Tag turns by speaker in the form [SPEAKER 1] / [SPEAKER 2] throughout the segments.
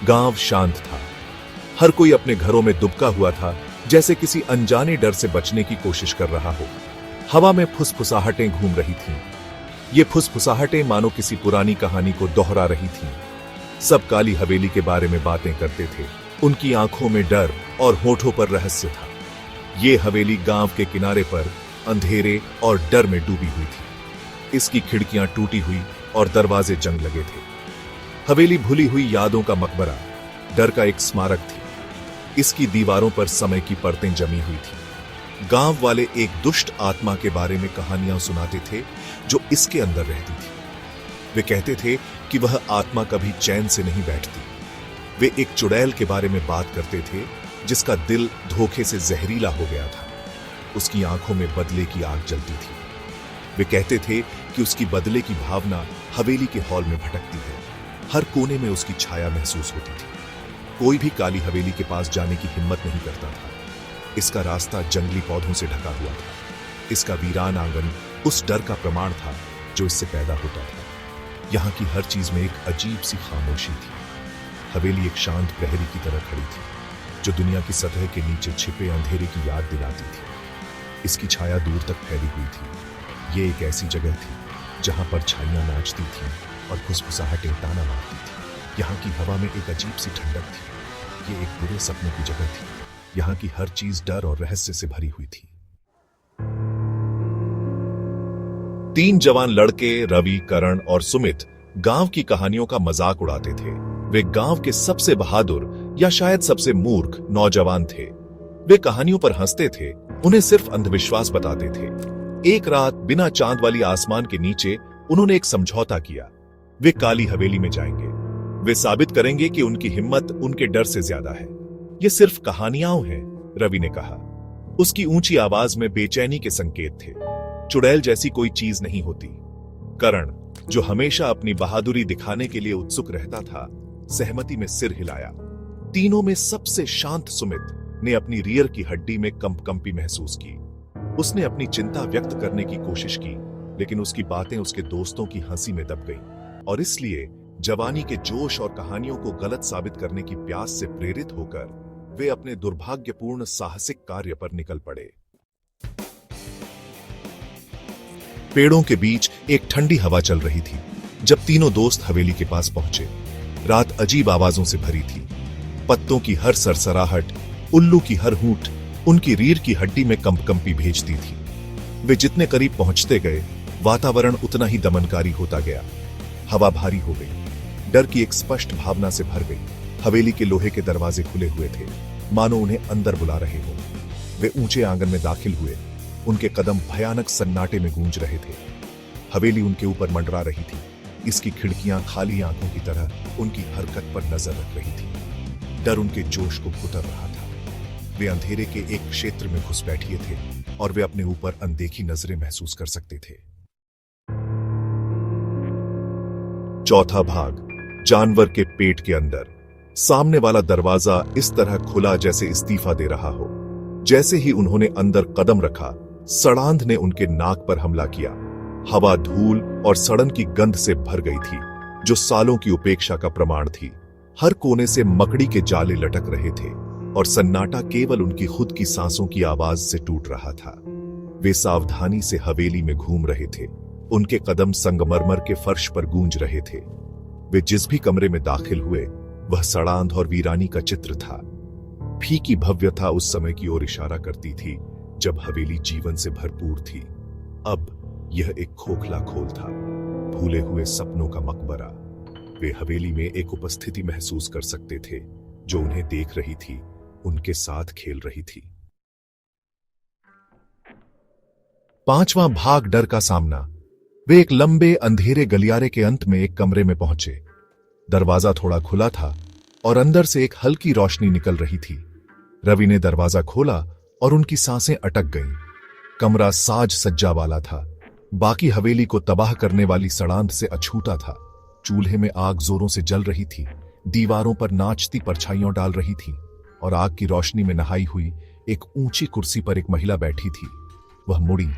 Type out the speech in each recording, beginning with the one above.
[SPEAKER 1] गांव शांत था। हर कोई अपने घरों में दुबका हुआ था, जैसे किसी अनजाने डर से बचने की कोशिश कर रहा हो। हवा में फुसफुसाहटें घूम रही थीं। ये फुसफुसाहटें मानो किसी पुरानी कहानी को दोहरा रही थीं। सब काली हवेली के बारे में बातें करते थे। उनकी आंखों में डर और होठों पर रहस्य था। ये हवेली गांव के किनारे पर अंधेरे और डर में डूबी हुई थी। इसकी खिड़कियां टूटी हुई और दरवाजे जंग लगे थे। हवेली भूली हुई यादों का मकबरा, डर का एक स्मारक थी। इसकी दीवारों पर समय की परतें जमी हुई थी। गांव वाले एक दुष्ट आत्मा के बारे में कहानियां सुनाते थे जो इसके अंदर रहती थी। वे कहते थे कि वह आत्मा कभी चैन से नहीं बैठती। वे एक चुड़ैल के बारे में बात करते थे जिसका दिल धोखे से जहरीला हो गया था। उसकी आंखों में बदले की आग जलती थी। वे कहते थे कि उसकी बदले की भावना हवेली के हॉल में भटकती है। हर कोने में उसकी छाया महसूस होती थी। कोई भी काली हवेली के पास जाने की हिम्मत नहीं करता था। इसका रास्ता जंगली पौधों से ढका हुआ था। इसका वीरान आंगन उस डर का प्रमाण था जो इससे पैदा होता था। यहां की हर चीज में एक अजीब सी खामोशी थी। हवेली एक शांत प्रहरी की तरह खड़ी थी, जो दुनिया की सतह के नीचे छिपे अंधेरे की याद दिलाती थी। इसकी छाया दूर तक फैली हुई थी। ये एक ऐसी जगह थी जहां पर छाइयां नाचती थीं और फुसफुसाहटें ताना मारती थी। यहाँ की हवा में एक अजीब सी ठंडक थी। ये एक बुरे सपनों की जगह थी। यहाँ की हर चीज डर और रहस्य से भरी हुई थी। 3 जवान लड़के रवि, करण और सुमित गांव की कहानियों का मजाक उड़ाते थे। वे गांव के सबसे बहादुर या शायद सबसे मूर्ख नौजवान थे। वे कहानियों पर हंसते थे, उन्हें सिर्फ अंधविश्वास बताते थे। एक रात बिना चांद वाली आसमान के नीचे उन्होंने एक समझौता किया। वे काली हवेली में जाएंगे। वे साबित करेंगे कि उनकी हिम्मत उनके डर से ज्यादा है। ये सिर्फ कहानियां हैं, रवि ने कहा। उसकी ऊंची आवाज में बेचैनी के संकेत थे। चुड़ैल जैसी कोई चीज नहीं होती। करण, जो हमेशा अपनी बहादुरी दिखाने के लिए उत्सुक रहता था, सहमति में सिर हिलाया। तीनों में सबसे शांत सुमित ने अपनी रीढ़ की हड्डी में कंपकंपी महसूस की। उसने अपनी चिंता व्यक्त करने की कोशिश की, लेकिन उसकी बातें उसके दोस्तों की हंसी में दब गईं, और इसलिए जवानी के जोश और कहानियों को गलत साबित करने की प्यास से प्रेरित होकर वे अपने दुर्भाग्यपूर्ण साहसिक कार्य पर निकल पड़े। पेड़ों के बीच एक ठंडी हवा चल रही थी। जब तीनों दोस्त हवेली के पास पहुंचे, रात अजीब आवाजों से भरी थी। पत्तों की हर सरसराहट, उल्लू की हर हूट उनकी रीढ़ की हड्डी में कंपकंपी भेजती थी। वे जितने करीब पहुंचते गए, वातावरण उतना ही दमनकारी होता गया। हवा भारी हो गई, डर की एक स्पष्ट भावना से भर गई। हवेली के लोहे के दरवाजे खुले हुए थे, मानो उन्हें अंदर बुला रहे हो। वे ऊंचे आंगन में दाखिल हुए। उनके कदम भयानक सन्नाटे में गूंज रहे थे। हवेली उनके ऊपर मंडरा रही थी। इसकी खिड़कियां खाली आंखों की तरह उनकी हरकत पर नजर रख रही थी। डर उनके जोश को कुतर रहा था। वे अंधेरे के एक क्षेत्र में घुस बैठे थे और वे अपने ऊपर अनदेखी नजरें महसूस कर सकते थे। चौथा भाग, जानवर के पेट के अंदर। सामने वाला दरवाजा इस तरह खुला जैसे इस्तीफा दे रहा हो। जैसे ही उन्होंने अंदर कदम रखा, सड़ांध ने उनके नाक पर हमला किया। हवा धूल और सड़न की गंध से भर गई थी, जो सालों की उपेक्षा का प्रमाण थी। हर कोने से मकड़ी के जाले लटक रहे थे और सन्नाटा केवल उनकी खुद की सांसों की आवाज से टूट रहा था। वे सावधानी से हवेली में घूम रहे थे। उनके कदम संगमरमर के फर्श पर गूंज रहे थे। वे जिस भी कमरे में दाखिल हुए, वह सड़ांध और वीरानी का चित्र था। फीकी भव्यता उस समय की ओर इशारा करती थी जब हवेली जीवन से भरपूर थी। अब यह एक खोखला खोल था, भूले हुए सपनों का मकबरा। वे हवेली में एक उपस्थिति महसूस कर सकते थे जो उन्हें देख रही थी, उनके साथ खेल रही थी। 5वां भाग, डर का सामना। वे एक लंबे अंधेरे गलियारे के अंत में एक कमरे में पहुंचे। दरवाजा थोड़ा खुला था और अंदर से एक हल्की रोशनी निकल रही थी। रवि ने दरवाजा खोला और उनकी सांसें अटक गईं। कमरा साज सज्जा वाला था। बाकी हवेली को तबाह करने वाली सड़ांध से अछूता था। चूल्हे में आग जोरों से जल रही थी, दीवारों पर नाचती परछाइयां डाल रही थी, और आग की रोशनी में नहाई हुई एक ऊंची कुर्सी पर एक महिला बैठी थी। वह मुड़ी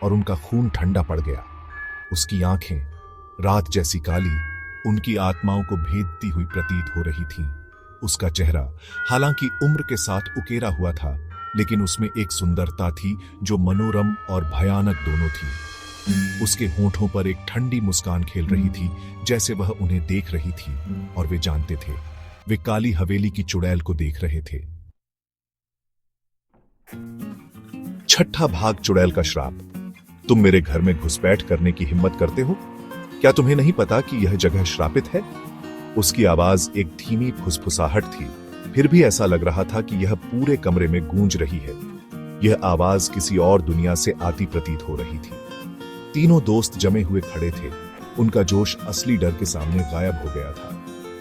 [SPEAKER 1] और उनका खून ठंडा पड़ गया। उसकी आंखें रात जैसी काली, उनकी आत्माओं को भेदती हुई प्रतीत हो रही थीं। उसका चेहरा हालांकि उम्र के साथ उकेरा हुआ था, लेकिन उसमें एक सुंदरता थी जो मनोरम और भयानक दोनों थी। उसके होठों पर एक ठंडी मुस्कान खेल रही थी, जैसे वह उन्हें देख रही थी और वे जानते थे वे काली हवेली की चुड़ैल को देख रहे थे। छठा भाग, चुड़ैल का श्राप। तुम मेरे घर में घुसपैठ करने की हिम्मत करते हो? क्या तुम्हें नहीं पता कि यह जगह श्रापित है? उसकी आवाज एक धीमी फुसफुसाहट थी, फिर भी ऐसा लग रहा था कि यह पूरे कमरे में गूंज रही है। यह आवाज किसी और दुनिया से आती प्रतीत हो रही थी। तीनों दोस्त जमे हुए खड़े थे। उनका जोश असली डर के सामने गायब हो गया था।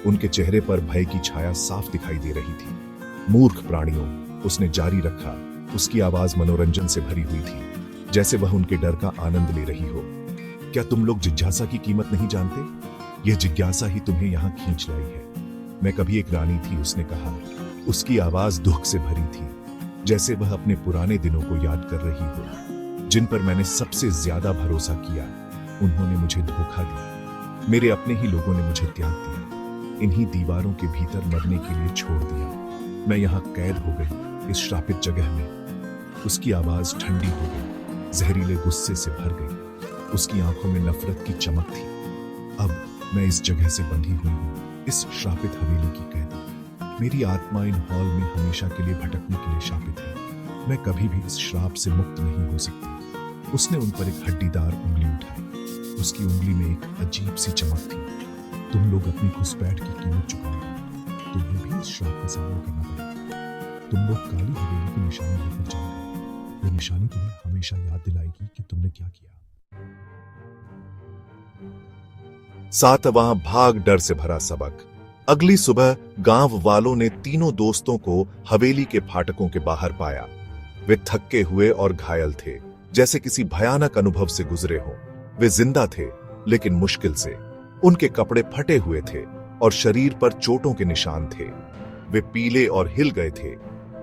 [SPEAKER 1] उनके चेहरे पर भय की छाया साफ दिखाई दे रही थी। मूर्ख प्राणियों, उसने जारी रखा। उसकी आवाज मनोरंजन से भरी हुई थी, जैसे वह उनके डर का आनंद ले रही हो। क्या तुम लोग जिज्ञासा की कीमत नहीं जानते? यह जिज्ञासा ही तुम्हें यहां खींच लाई है। मैं कभी एक रानी थी, उसने कहा। उसकी आवाज दुख से भरी थी, जैसे वह अपने पुराने दिनों को याद कर रही हो, जिन पर मैंने सबसे ज्यादा भरोसा किया। उन्होंने मुझे धोखा दिया। मेरे अपने ही लोगों ने मुझे त्याग दिया, इन्हीं दीवारों के भीतर मरने के लिए छोड़ दिया। मैं यहाँ कैद हो गई, इस श्रापित जगह में। उसकी आवाज ठंडी हो गई, जहरीले गुस्से से भर गई। उसकी आंखों में नफरत की चमक थी। अब मैं इस जगह से बंधी हुई हूँ, इस श्रापित हवेली की कैदी। मेरी आत्मा इन हॉल में हमेशा के लिए भटकने के लिए शापित है। मैं कभी भी इस श्राप से मुक्त नहीं हो सकती। उसने उन पर एक हड्डीदार उंगली उठाई। उसकी उंगली में एक अजीब सी चमक थी। तुम लोग अपनी घुसपैठ की कीमत चुकाओगे। तुम्हें भी इस श्राप का सामना करना पड़ेगा। तुम लोग काली हवेली की निशानी लेकर जाओगे। ये निशानी तुम्हें हमेशा याद दिलाएगी कि तुमने क्या किया। सातवां भाग, डर से भरा सबक। अगली सुबह गांव वालों ने तीनों दोस्तों को हवेली के फाटकों के बाहर पाया। वे थके हुए और घायल थे, जैसे किसी भयानक अनुभव से गुजरे हों। वे जिंदा थे, लेकिन मुश्किल से। उनके कपड़े फटे हुए थे और शरीर पर चोटों के निशान थे। वे पीले और हिल गए थे।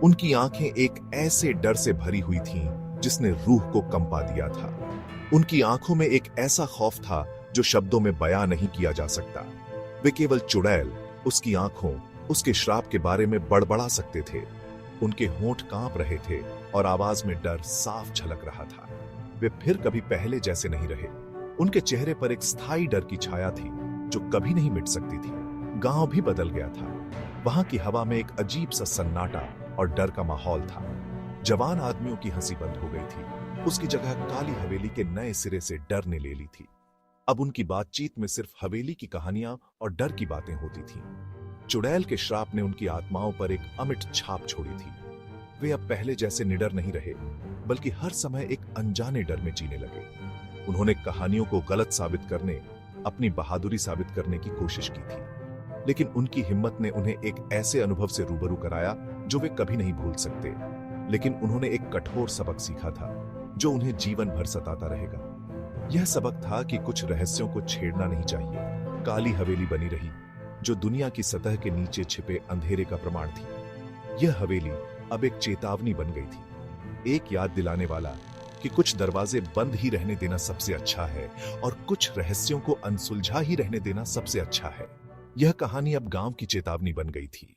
[SPEAKER 1] उनकी आंखें एक ऐसे डर से भरी हुई थीं जिसने रूह को कंपा दिया था। उनकी आंखों में एक ऐसा खौफ था जो शब्दों में बयां नहीं किया जा सकता। वे केवल चुड़ैल, उसकी आंखों, उसके श्राप के बारे में बड़बड़ा सकते थे। उनके होंठ कांप रहे थे और आवाज में डर साफ झलक रहा था। वे फिर कभी पहले जैसे नहीं रहे। उनके चेहरे पर एक स्थायी डर की छाया थी जो कभी नहीं मिट सकती थी। गांव भी बदल गया था। वहां की हवा में एक अजीब सा सन्नाटा और डर का माहौल था। जवान आदमियों की हंसी बंद हो गई थी। उसकी जगह काली हवेली के नए सिरे से डर ने ले ली थी। अब उनकी बातचीत में सिर्फ हवेली की कहानियां और डर की बातें होती थीं। चुड़ैल के श्राप ने उनकी आत्माओं पर एक अमिट छाप छोड़ी थी। वे अब पहले जैसे निडर नहीं रहे, बल्कि हर समय एक अनजाने डर में जीने लगे। उन्होंने कहानियों को गलत साबित करने, अपनी बहादुरी साबित करने की कोशिश की थी, लेकिन उनकी हिम्मत ने उन्हें एक ऐसे अनुभव से रूबरू कराया जो वे कभी नहीं भूल सकते। लेकिन उन्होंने एक कठोर सबक सीखा था जो उन्हें जीवन भर सताता रहेगा। यह सबक था कि कुछ रहस्यों को छेड़ना नहीं चाहिए। काली हवेली बनी रही, जो दुनिया की सतह के नीचे छिपे अंधेरे का प्रमाण थी। यह हवेली अब एक चेतावनी बन गई थी, एक याद दिलाने वाला कि कुछ दरवाजे बंद ही रहने देना सबसे अच्छा है और कुछ रहस्यों को अनसुलझा ही रहने देना सबसे अच्छा है। यह कहानी अब गांव की चेतावनी बन गई थी।